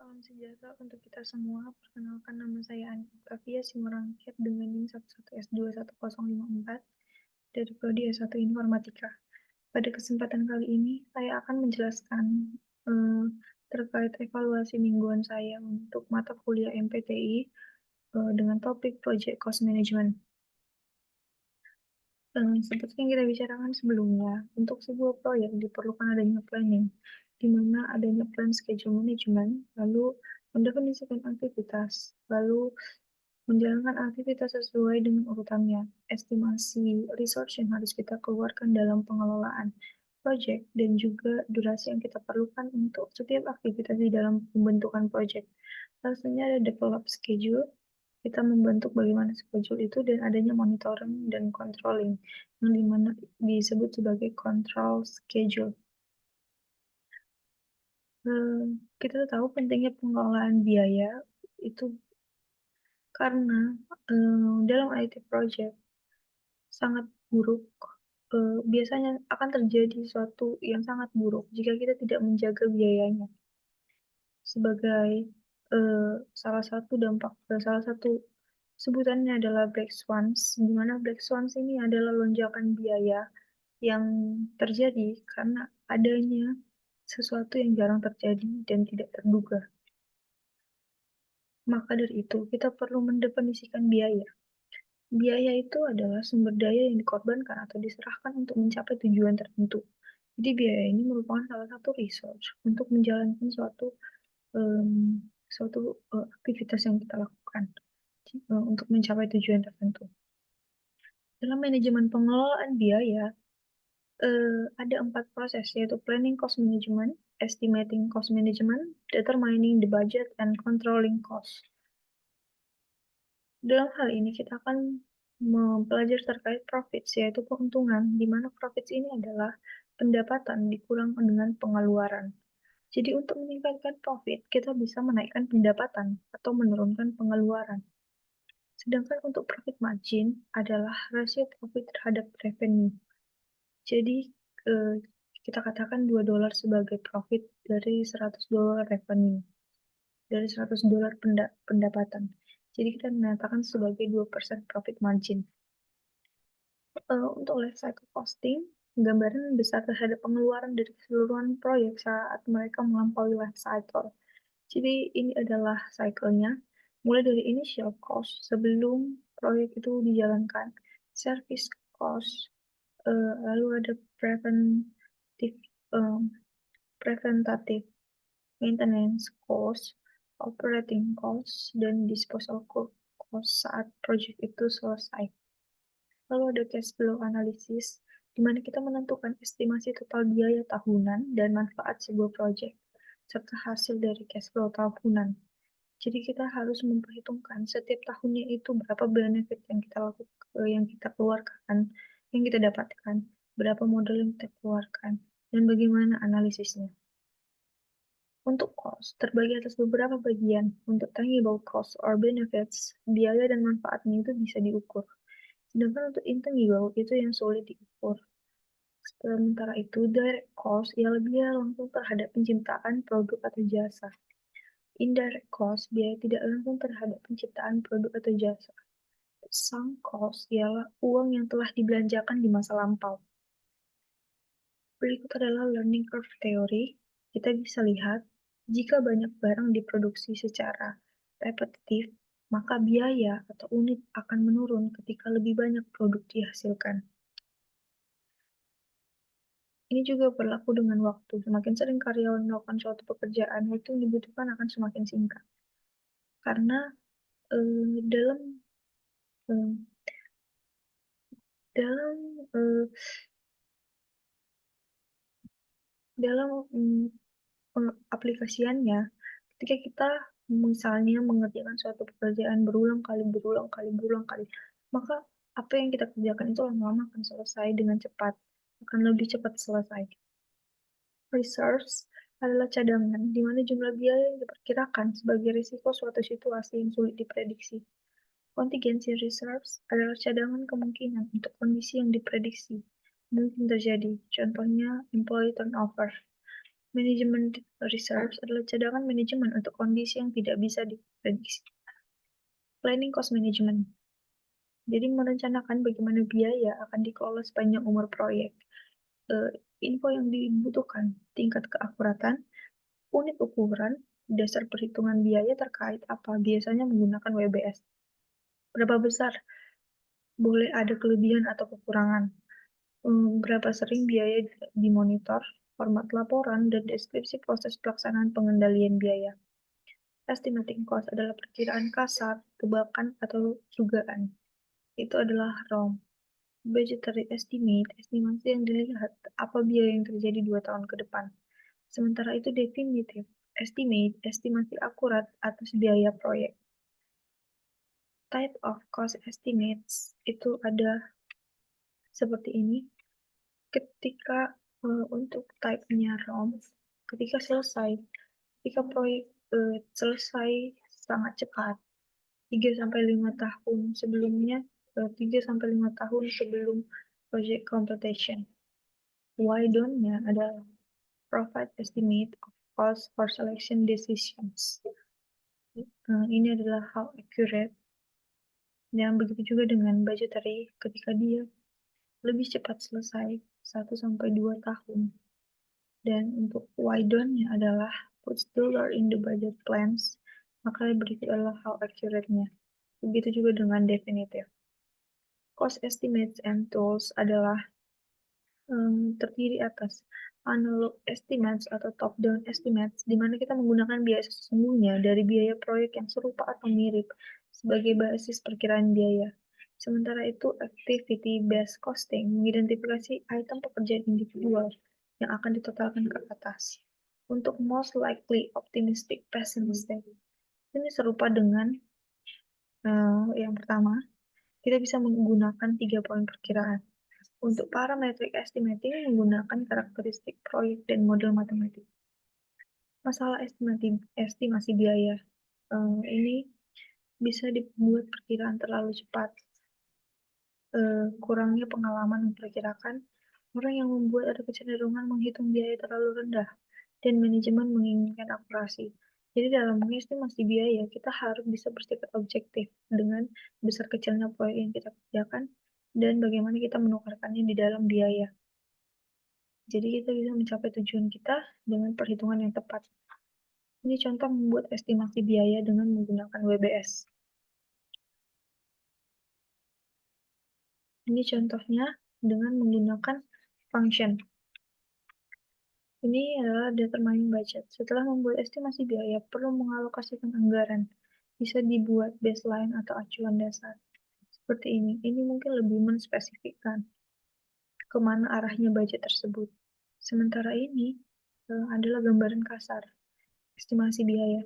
Salam sejahtera untuk kita semua. Perkenalkan, nama saya Ani Octavia Simorangkir dengan NIM 11S21054 dari Prodi S1 Informatika. Pada kesempatan kali ini, saya akan menjelaskan terkait evaluasi mingguan saya untuk mata kuliah MPTI dengan topik Project Cost Management. Seperti yang kita bicarakan sebelumnya, untuk sebuah proyek diperlukan adanya planning, di mana adanya plan schedule management, lalu mendefinisikan aktivitas, lalu menjalankan aktivitas sesuai dengan urutannya, estimasi resource yang harus kita keluarkan dalam pengelolaan project, dan juga durasi yang kita perlukan untuk setiap aktivitas di dalam pembentukan project. Lalu ada develop schedule, kita membentuk bagaimana schedule itu dan adanya monitoring dan controlling, yang dimana disebut sebagai control schedule. Kita tahu pentingnya pengelolaan biaya itu karena dalam IT project sangat buruk, biasanya akan terjadi sesuatu yang sangat buruk jika kita tidak menjaga biayanya. Sebagai salah satu sebutannya adalah black swans, di mana black swans ini adalah lonjakan biaya yang terjadi karena adanya sesuatu yang jarang terjadi dan tidak terduga. Maka dari itu, kita perlu mendefinisikan biaya. Biaya itu adalah sumber daya yang dikorbankan atau diserahkan untuk mencapai tujuan tertentu. Jadi biaya ini merupakan salah satu resource untuk menjalankan suatu aktivitas yang kita lakukan untuk mencapai tujuan tertentu. Dalam manajemen pengelolaan biaya, ada 4 proses, yaitu planning cost management, estimating cost management, determining the budget, and controlling cost. Dalam hal ini kita akan mempelajari terkait profits, yaitu keuntungan, di mana profits ini adalah pendapatan dikurang dengan pengeluaran. Jadi untuk meningkatkan profit, kita bisa menaikkan pendapatan atau menurunkan pengeluaran. Sedangkan untuk profit margin adalah rasio profit terhadap revenue. Jadi kita katakan $2 sebagai profit dari $100 revenue, dari $100 pendapatan. Jadi kita menyatakan sebagai 2% profit margin. Untuk life cycle costing, gambaran besar terhadap pengeluaran dari keseluruhan proyek saat mereka melampaui life cycle. Jadi ini adalah cycle-nya, mulai dari initial cost sebelum proyek itu dijalankan, service cost, lalu ada preventative maintenance cost, operating cost, dan disposal cost saat project itu selesai. Lalu ada cash flow analysis, di mana kita menentukan estimasi total biaya tahunan dan manfaat sebuah project, serta hasil dari cash flow tahunan. Jadi kita harus memperhitungkan setiap tahunnya itu berapa benefit yang kita lakukan, yang kita keluarkan, yang kita dapatkan, berapa modal yang kita keluarkan, dan bagaimana analisisnya. Untuk cost, terbagi atas beberapa bagian. Untuk tangible cost or benefits, biaya dan manfaatnya itu bisa diukur. Sedangkan untuk intangible, itu yang sulit diukur. Sementara itu, direct cost yang lebih langsung terhadap penciptaan produk atau jasa. Indirect cost, biaya tidak langsung terhadap penciptaan produk atau jasa. Sunk cost ialah uang yang telah dibelanjakan di masa lampau. Berikut adalah learning curve theory. Kita bisa lihat, jika banyak barang diproduksi secara repetitif, maka biaya atau unit akan menurun ketika lebih banyak produk dihasilkan. Ini juga berlaku dengan waktu. Semakin sering karyawan melakukan suatu pekerjaan, waktu yang dibutuhkan akan semakin singkat. Karena dalam eh, dalam eh, dalam aplikasiannya, ketika kita misalnya mengerjakan suatu pekerjaan berulang kali, maka apa yang kita kerjakan itu lama-lama akan selesai dengan cepat, akan lebih cepat selesai. Reserves adalah cadangan, di mana jumlah biaya yang diperkirakan sebagai risiko suatu situasi yang sulit diprediksi. Contingency reserves adalah cadangan kemungkinan untuk kondisi yang diprediksi mungkin terjadi, contohnya employee turnover. Manajemen reserves adalah cadangan manajemen untuk kondisi yang tidak bisa diprediksi. Planning cost management. Jadi merencanakan bagaimana biaya akan dikelola sepanjang umur proyek. Info yang dibutuhkan, tingkat keakuratan, unit ukuran, dasar perhitungan biaya terkait apa, biasanya menggunakan WBS. Berapa besar boleh ada kelebihan atau kekurangan, berapa sering biaya dimonitor, format laporan, dan deskripsi proses pelaksanaan pengendalian biaya. Estimating cost adalah perkiraan kasar, tebakan, atau dugaan. Itu adalah ROM. Budgetary estimate, estimasi yang dilihat apa biaya yang terjadi 2 tahun ke depan. Sementara itu definitive estimate, estimasi akurat atas biaya proyek. Type of cost estimates itu ada seperti ini. Ketika untuk type-nya ROM, ketika proyek selesai sangat cepat, 3-5 tahun sebelumnya, 3-5 tahun sebelum project completion. Why-nya adalah provide estimate of cost for selection decisions. Ini adalah how accurate. Dan begitu juga dengan budgetary, ketika dia lebih cepat selesai 1-2 tahun. Dan untuk why-nya adalah puts dollar in the budget plans, maka berikut adalah how accurate-nya. Begitu juga dengan definitive. Cost estimates and tools adalah terdiri atas analog estimates atau top-down estimates, di mana kita menggunakan biaya sesungguhnya dari biaya proyek yang serupa atau mirip sebagai basis perkiraan biaya. Sementara itu, activity-based costing mengidentifikasi item pekerjaan individual yang akan ditotalkan ke atas. Untuk most likely, optimistic, pessimistic, ini serupa dengan yang pertama, kita bisa menggunakan 3 poin perkiraan. Untuk parametric estimating menggunakan karakteristik proyek dan model matematik. Masalah estimasi biaya. Ini bisa dibuat perkiraan terlalu cepat. Kurangnya pengalaman memperkirakan, orang yang membuat ada kecenderungan menghitung biaya terlalu rendah, dan manajemen menginginkan akurasi. Jadi dalam mengestimasi biaya, kita harus bisa bersifat objektif dengan besar kecilnya proyek yang kita kerjakan dan bagaimana kita menukarkannya di dalam biaya. Jadi kita bisa mencapai tujuan kita dengan perhitungan yang tepat. Ini contoh membuat estimasi biaya dengan menggunakan WBS. Ini contohnya dengan menggunakan function. Ini adalah determining budget. Setelah membuat estimasi biaya, perlu mengalokasikan anggaran. Bisa dibuat baseline atau acuan dasar. Seperti ini. Ini mungkin lebih menspesifikkan kemana arahnya budget tersebut. Sementara ini adalah gambaran kasar estimasi biaya.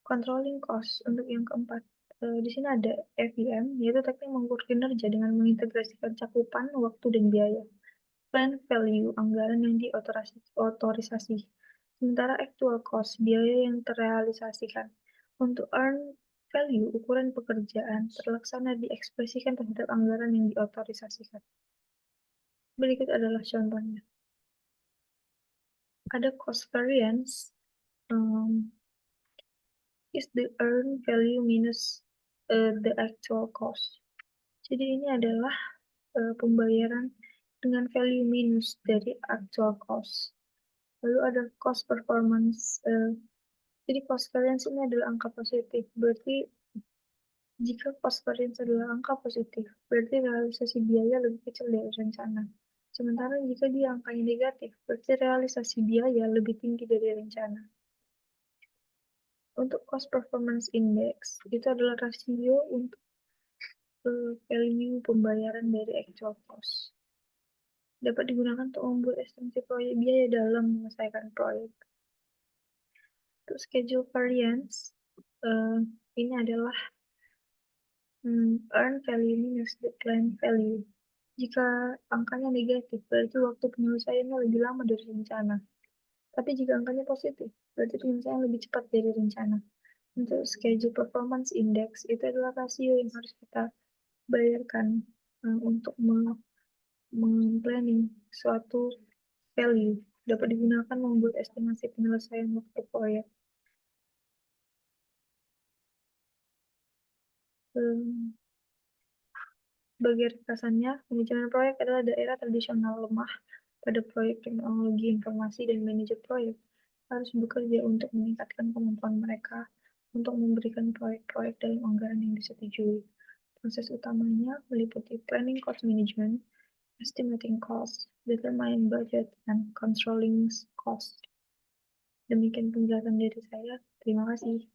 Controlling cost untuk yang keempat. Di sini ada FEM, yaitu teknik mengukur kinerja dengan mengintegrasikan cakupan, waktu, dan biaya. Plan value, anggaran yang diotorisasi. Sementara actual cost, biaya yang terrealisasikan. Untuk earn value, ukuran pekerjaan terlaksana diekspresikan terhadap anggaran yang diotorisasikan. Berikut adalah contohnya. Ada cost variance, is the earned value minus the actual cost. Jadi ini adalah pembayaran dengan value minus dari actual cost. Lalu ada cost performance. Jadi cost variance ini adalah angka positif. Berarti jika cost variance adalah angka positif, berarti realisasi biaya lebih kecil dari rencana. Sementara jika dia angkanya negatif, berarti realisasi biaya lebih tinggi dari rencana. Untuk cost performance index, itu adalah rasio untuk value pembayaran dari actual cost. Dapat digunakan untuk membuat estimasi proyek biaya dalam menyelesaikan proyek. Untuk schedule variance, ini adalah earn value minus the planned value. Jika angkanya negatif, berarti waktu penyelesaiannya lebih lama dari rencana. Tapi jika angkanya positif, berarti penyelesaian lebih cepat dari rencana. Untuk schedule performance index, itu adalah rasio yang harus kita bayarkan untuk Planning suatu value dapat digunakan membuat estimasi penyelesaian waktu proyek. Bagi ringkasannya, manajemen proyek adalah daerah tradisional lemah pada proyek teknologi informasi dan manajer proyek harus bekerja untuk meningkatkan kemampuan mereka untuk memberikan proyek-proyek dalam anggaran yang disetujui. Proses utamanya meliputi planning cost management, estimating cost, determining budget, and controlling cost. Demikian penjelasan dari saya. Terima kasih.